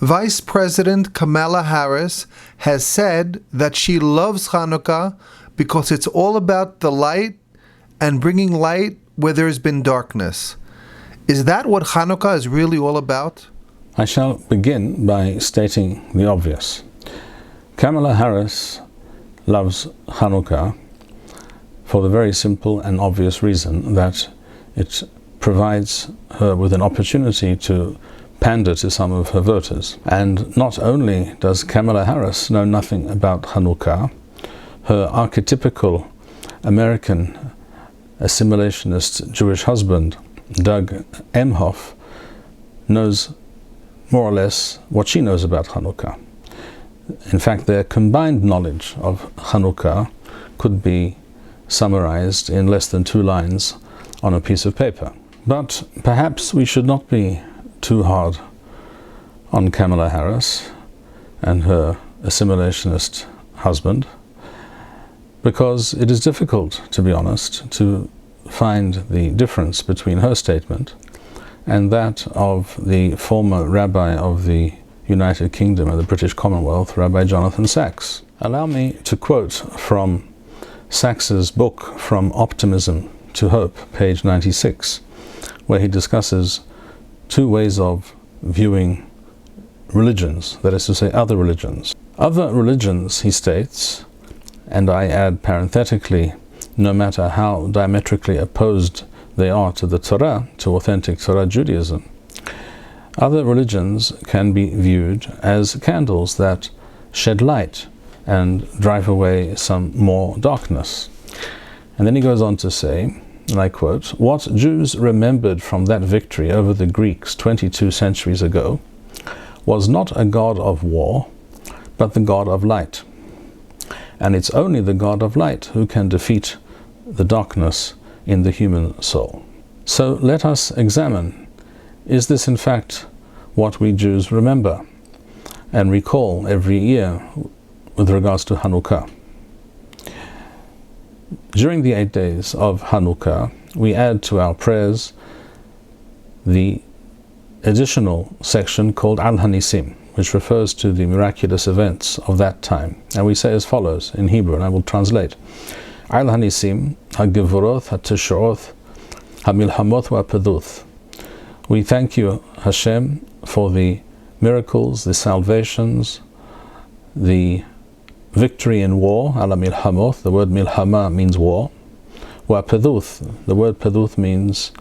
Vice President Kamala Harris has said that she loves Hanukkah because it's all about the light and bringing light where there's been darkness. Is that what Hanukkah is really all about? I shall begin by stating the obvious. Kamala Harris loves Hanukkah for the very simple and obvious reason that it provides her with an opportunity to pander to some of her voters. And not only does Kamala Harris know nothing about Hanukkah, her archetypical American assimilationist Jewish husband, Doug Emhoff, knows more or less what she knows about Hanukkah. In fact, their combined knowledge of Hanukkah could be summarized in less than 2 lines on a piece of paper. But perhaps we should not be too hard on Kamala Harris and her assimilationist husband, because it is difficult, to be honest, to find the difference between her statement and that of the former rabbi of the United Kingdom and the British Commonwealth, Rabbi Jonathan Sacks. Allow me to quote from Sacks's book, From Optimism to Hope, page 96, where he discusses 2 ways of viewing religions, that is to say, other religions. Other religions, he states, and I add parenthetically, no matter how diametrically opposed they are to the Torah, to authentic Torah Judaism, other religions can be viewed as candles that shed light and drive away some more darkness. And then he goes on to say, and I quote, "What Jews remembered from that victory over the Greeks 22 centuries ago was not a God of war, but the God of light. And it's only the God of light who can defeat the darkness in the human soul." So let us examine, is this in fact what we Jews remember and recall every year with regards to Hanukkah? During the 8 days of Hanukkah, we add to our prayers the additional section called Al-Hanisim, which refers to the miraculous events of that time. And we say as follows in Hebrew, and I will translate. Al-Hanisim, ha-Gevurot, ha-Teshurot, ha-Milhamot wa-Peduth. We thank you, Hashem, for the miracles, the salvations, the victory in war, ala milhamot, the word milhama means war, wa peduth, the word peduth means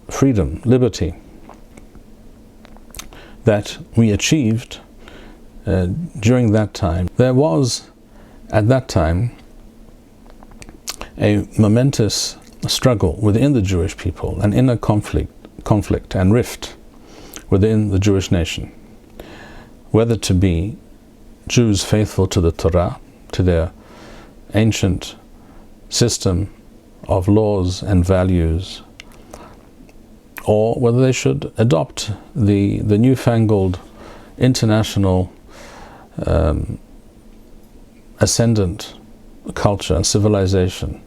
freedom, liberty, that we achieved during that time. There was, at that time, a momentous struggle within the Jewish people, an inner conflict and rift within the Jewish nation, whether to be Jews faithful to the Torah, to their ancient system of laws and values, or whether they should adopt the newfangled international ascendant culture and civilization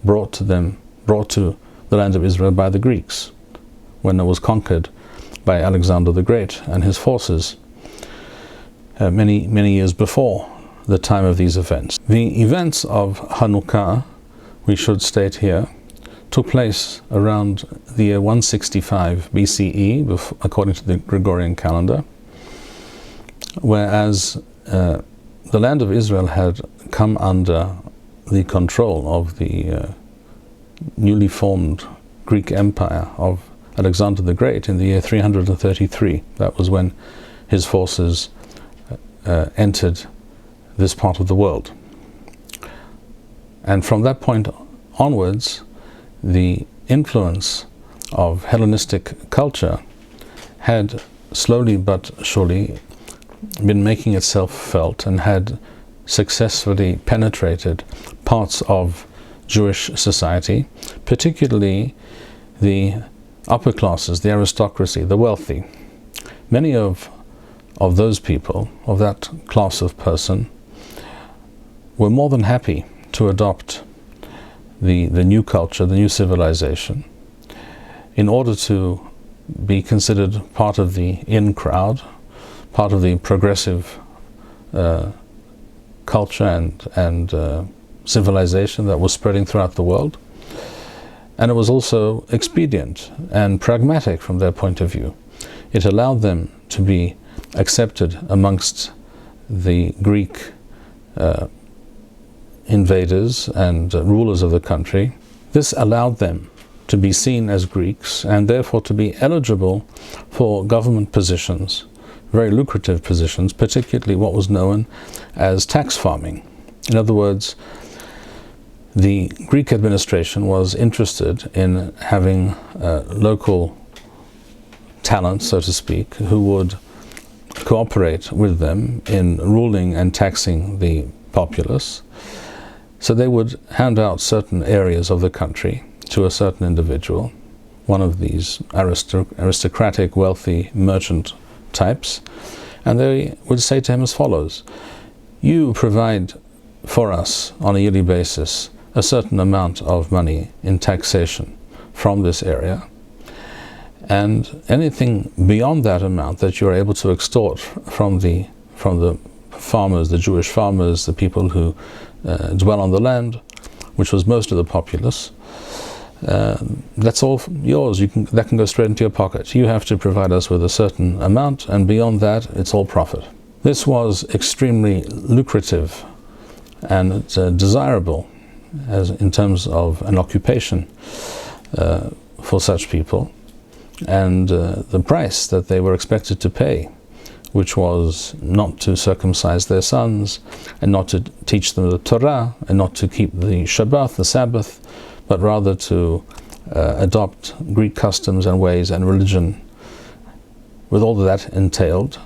brought to the land of Israel by the Greeks when it was conquered by Alexander the Great and his forces many years before the time of these events. The events of Hanukkah, we should state here, took place around the year 165 BCE, according to the Gregorian calendar, whereas the land of Israel had come under the control of the newly formed Greek Empire of Alexander the Great in the year 333. That was when his forces entered this part of the world. And from that point onwards, the influence of Hellenistic culture had slowly but surely been making itself felt and had successfully penetrated parts of Jewish society, particularly the upper classes, the aristocracy, the wealthy. Many of those people, of that class of person, were more than happy to adopt the new culture, the new civilization, in order to be considered part of the in crowd, part of the progressive culture and civilization that was spreading throughout the world. And it was also expedient and pragmatic from their point of view. It allowed them to be accepted amongst the Greek invaders and rulers of the country. This allowed them to be seen as Greeks and therefore to be eligible for government positions, very lucrative positions, particularly what was known as tax farming. In other words, the Greek administration was interested in having local talent, so to speak, who would cooperate with them in ruling and taxing the populace. So they would hand out certain areas of the country to a certain individual, one of these aristocratic, wealthy merchant types, and they would say to him as follows: you provide for us on a yearly basis a certain amount of money in taxation from this area, and anything beyond that amount that you're able to extort from the farmers, the Jewish farmers, the people who dwell on the land, which was most of the populace, that's all yours. That can go straight into your pocket. You have to provide us with a certain amount, and beyond that, it's all profit. This was extremely lucrative and desirable as in terms of an occupation for such people, and the price that they were expected to pay, which was not to circumcise their sons, and not to teach them the Torah, and not to keep the Shabbat, the Sabbath, but rather to adopt Greek customs and ways and religion, with all that entailed.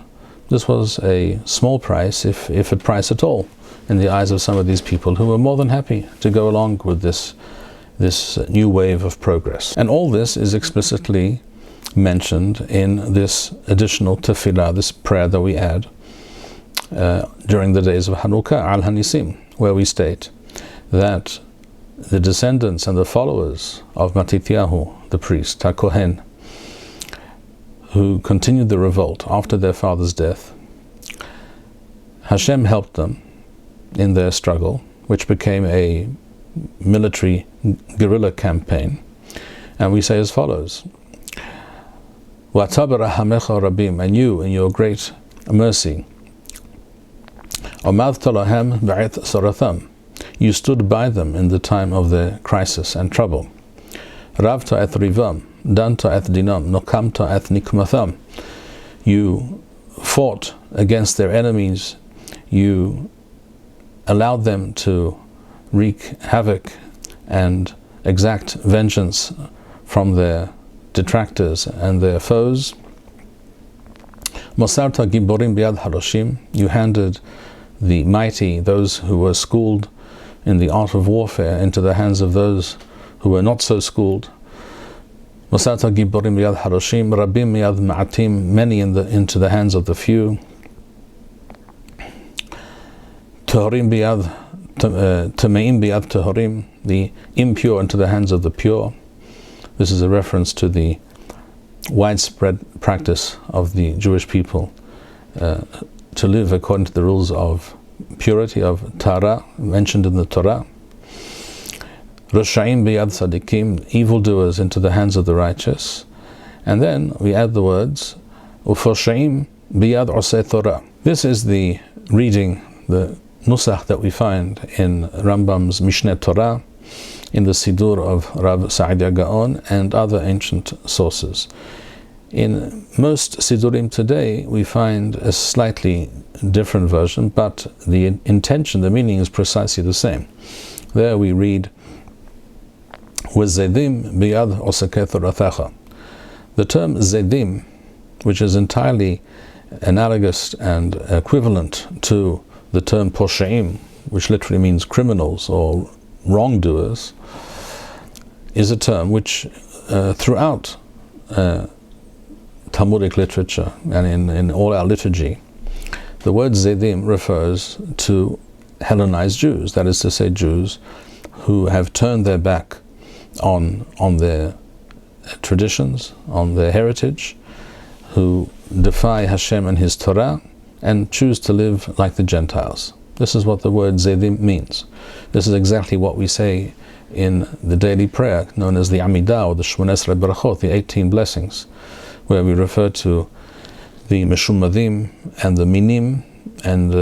This was a small price, if a price at all, in the eyes of some of these people who were more than happy to go along with this new wave of progress. And all this is explicitly mentioned in this additional tefillah, this prayer that we add during the days of Hanukkah, al-Hanisim, where we state that the descendants and the followers of Matityahu, the priest, HaKohen, who continued the revolt after their father's death, Hashem helped them in their struggle, which became a military guerrilla campaign. And we say as follows: وَأَتَبَ رَحَمَكَ رَبِّيمْ, and you, in your great mercy, وَمَذْتَ لَهَمْ بَعِثْ سَرَثَمْ, you stood by them in the time of their crisis and trouble. رَبْتَ أَثْ رِيVَمْ, دَنْتَ أَثْ دِنَمْ, نَقَمْتَ أَثْ نِكْمَثَمْ, you fought against their enemies, you allowed them to wreak havoc and exact vengeance from their detractors and their foes. Masarta giborim biad haroshim, you handed the mighty, those who were schooled in the art of warfare, into the hands of those who were not so schooled. Masarta giborim biad haroshim, rabim biad ma'atim, many into the hands of the few. Tahorim biad tameim biad tahorim, the impure into the hands of the pure. This is a reference to the widespread practice of the Jewish people to live according to the rules of purity, of Torah, mentioned in the Torah. Rashaim biyad sadikim, evildoers into the hands of the righteous. And then we add the words Ufoshaim biyad osei Torah. This is the reading, the nusach that we find in Rambam's Mishneh Torah, in the Sidur of Rabbi Sa'adia Gaon, and other ancient sources. In most Sidurim today, we find a slightly different version, but the intention, the meaning is precisely the same. There we read, وَزَيْدِمْ بِيَدْ عُسَكَيْ ثُرَثَخَ. The term Zedim, which is entirely analogous and equivalent to the term Posheim, which literally means criminals or wrongdoers, is a term which throughout Talmudic literature and in all our liturgy, the word Zedim refers to Hellenized Jews, that is to say, Jews who have turned their back on their traditions, on their heritage, who defy Hashem and His Torah and choose to live like the Gentiles. This is what the word Zedim means. This is exactly what we say in the daily prayer known as the Amidah, or the Shmonesrei Berachot, the 18 blessings, where we refer to the Meshumadim and the Minim and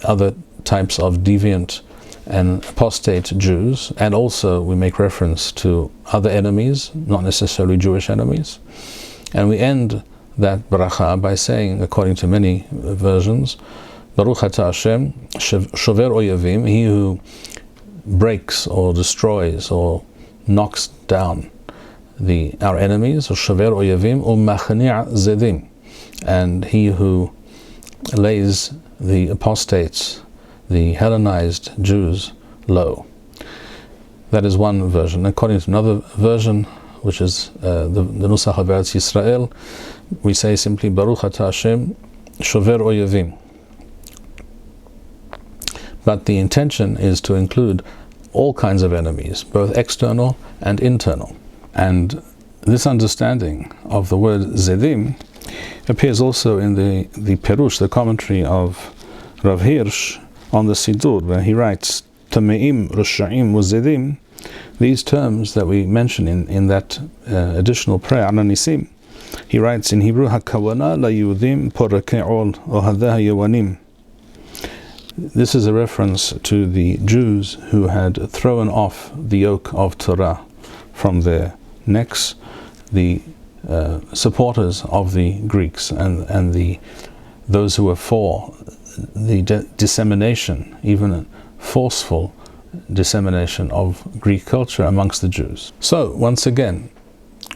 other types of deviant and apostate Jews, and also we make reference to other enemies, not necessarily Jewish enemies. And we end that bracha by saying, according to many versions, Baruch Atah Hashem, Shover Oyavim, He who breaks or destroys or knocks down our enemies, or Shover Oyavim, Umachni'a Zedim, and He who lays the apostates, the Hellenized Jews, low. That is one version. According to another version, which is the Nusach of Eretz Yisrael, we say simply Baruch Atah Hashem Shover Oyavim. But the intention is to include all kinds of enemies, both external and internal. And this understanding of the word Zedim appears also in the Perush, the commentary of Rav Hirsch on the Siddur, where he writes, Tameim, Rasha'im, Zedim. These terms that we mention in that additional prayer, Ananisim, he writes in Hebrew, Hakavana la Yudim porake'ol ohadeh yawanim. This is a reference to the Jews who had thrown off the yoke of Torah from their necks, the supporters of the Greeks and those who were for the dissemination, even forceful dissemination of Greek culture amongst the Jews. So, once again,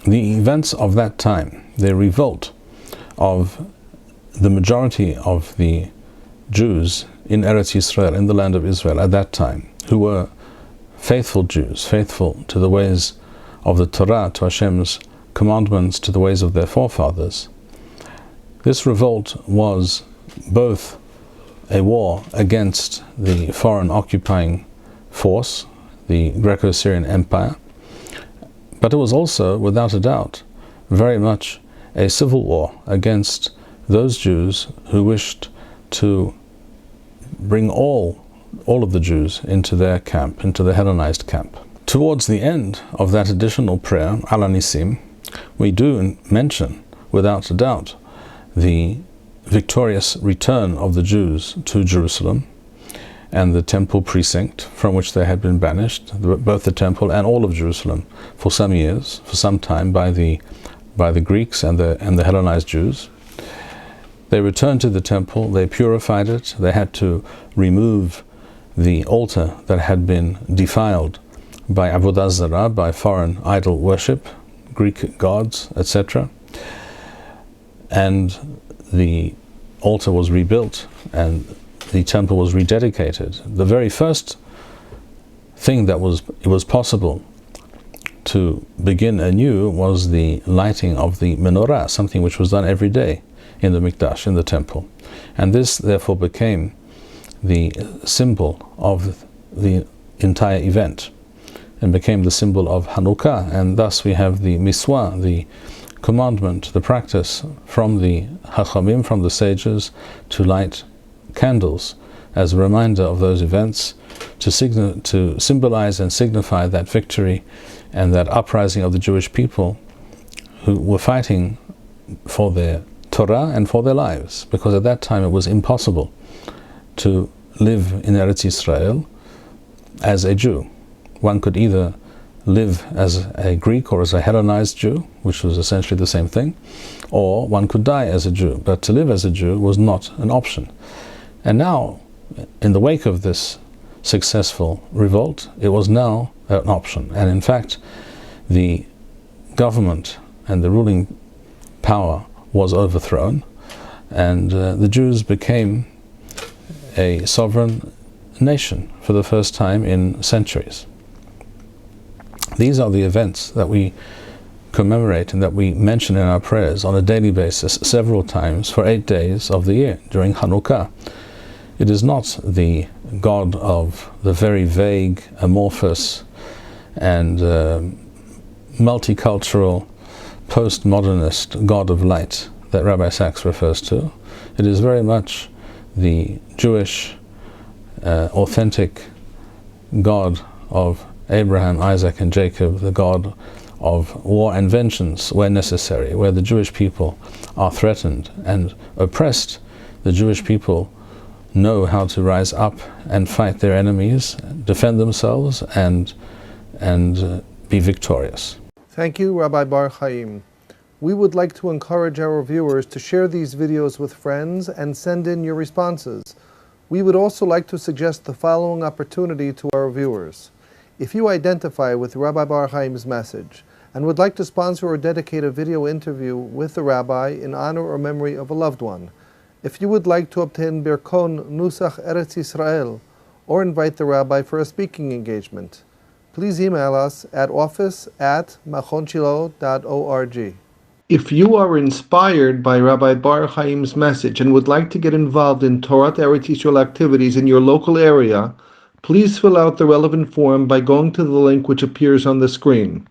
the events of that time, the revolt of the majority of the Jews in Eretz Yisrael, in the land of Israel at that time, who were faithful Jews, faithful to the ways of the Torah, to Hashem's commandments, to the ways of their forefathers. This revolt was both a war against the foreign occupying force, the Greco-Syrian Empire, but it was also, without a doubt, very much a civil war against those Jews who wished to bring all of the Jews into their camp, into the Hellenized camp. Towards the end of that additional prayer, Alanisim, we do mention, without a doubt, the victorious return of the Jews to Jerusalem and the temple precinct from which they had been banished, both the temple and all of Jerusalem, for some years, for some time, by the Greeks and the Hellenized Jews. They returned to the temple, they purified it, they had to remove the altar that had been defiled by Avodah Zarah, by foreign idol worship, Greek gods, etc. And the altar was rebuilt and the temple was rededicated. The very first thing that it was possible to begin anew was the lighting of the menorah, something which was done every day in the Mikdash, in the temple. And this therefore became the symbol of the entire event and became the symbol of Hanukkah. And thus we have the miswah, the commandment, the practice from the Chachamim, from the sages, to light candles as a reminder of those events, to symbolize and signify that victory and that uprising of the Jewish people who were fighting for their Torah and for their lives, because at that time it was impossible to live in Eretz Yisrael as a Jew. One could either live as a Greek or as a Hellenized Jew, which was essentially the same thing, or one could die as a Jew. But to live as a Jew was not an option. And now, in the wake of this successful revolt, it was now an option. And in fact, the government and the ruling power was overthrown, and the Jews became a sovereign nation for the first time in centuries. These are the events that we commemorate and that we mention in our prayers on a daily basis several times for 8 days of the year during Hanukkah. It is not the God of the very vague, amorphous, and multicultural, postmodernist God of light that Rabbi Sacks refers to. It is very much the Jewish, authentic God of Abraham, Isaac, and Jacob, the God of war and vengeance where necessary, where the Jewish people are threatened and oppressed. The Jewish people know how to rise up and fight their enemies, defend themselves, and be victorious. Thank you, Rabbi Bar-Hayim. We would like to encourage our viewers to share these videos with friends and send in your responses. We would also like to suggest the following opportunity to our viewers. If you identify with Rabbi Bar-Hayim's message and would like to sponsor or dedicate a video interview with the rabbi in honor or memory of a loved one, if you would like to obtain Birkon Nusach Eretz Yisrael or invite the rabbi for a speaking engagement, please email us at office@machonshilo.org. If you are inspired by Rabbi Bar-Hayim's message and would like to get involved in Torah Eretz Yisrael activities in your local area, please fill out the relevant form by going to the link which appears on the screen.